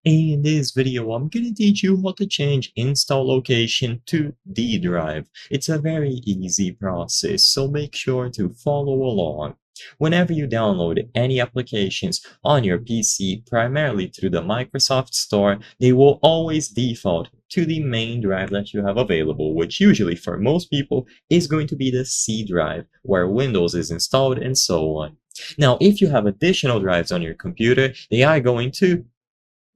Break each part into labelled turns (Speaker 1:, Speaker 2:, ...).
Speaker 1: In this video, I'm gonna teach you how to change install location to D drive. It's a very easy process, so make sure to follow along. Whenever you download any applications on your PC, primarily through the Microsoft Store, they will always default to the main drive that you have available, which usually for most people is going to be the C drive, where Windows is installed and so on. Now, if you have additional drives on your computer, they are going to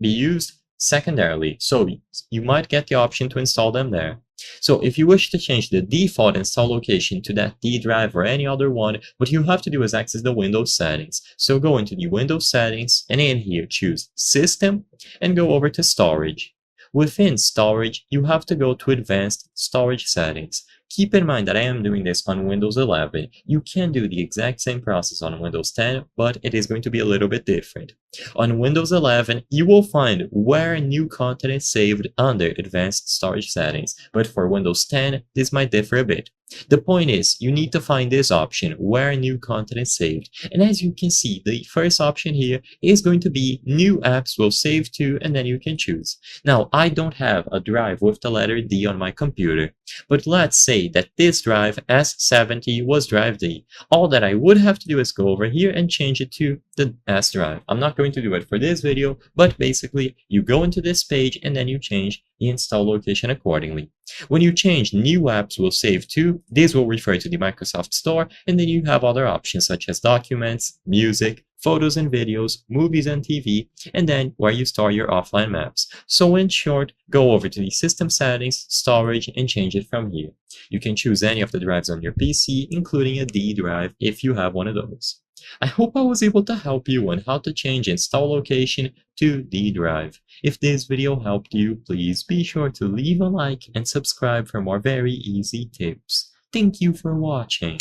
Speaker 1: be used secondarily, so you might get the option to install them there. So if you wish to change the default install location to that D drive or any other one, what you have to do is access the Windows settings. So go into the Windows settings and in here choose System and go over to Storage. Within Storage, you have to go to Advanced Storage Settings. Keep in mind that I am doing this on Windows 11. You can do the exact same process on Windows 10, but it is going to be a little bit different. On Windows 11, you will find where new content is saved under Advanced Storage Settings, but for Windows 10, this might differ a bit. The point is, you need to find this option, where new content is saved. And as you can see, the first option here is going to be new apps will save to, and then you can choose. Now, I don't have a drive with the letter D on my computer, but let's say that this drive, S70, was drive D. All that I would have to do is go over here and change it to the S drive. I'm not going to do it for this video, but basically, you go into this page and then you change the install location accordingly. When you change new apps will save to, this will refer to the Microsoft Store, and then you have other options such as documents, music, photos and videos, movies and TV, and then where you store your offline maps. So in short, go over to the System Settings, Storage, and change it from here. You can choose any of the drives on your PC, including a D drive if you have one of those. I hope I was able to help you on how to change install location to D drive. If this video helped you, please be sure to leave a like and subscribe for more very easy tips. Thank you for watching.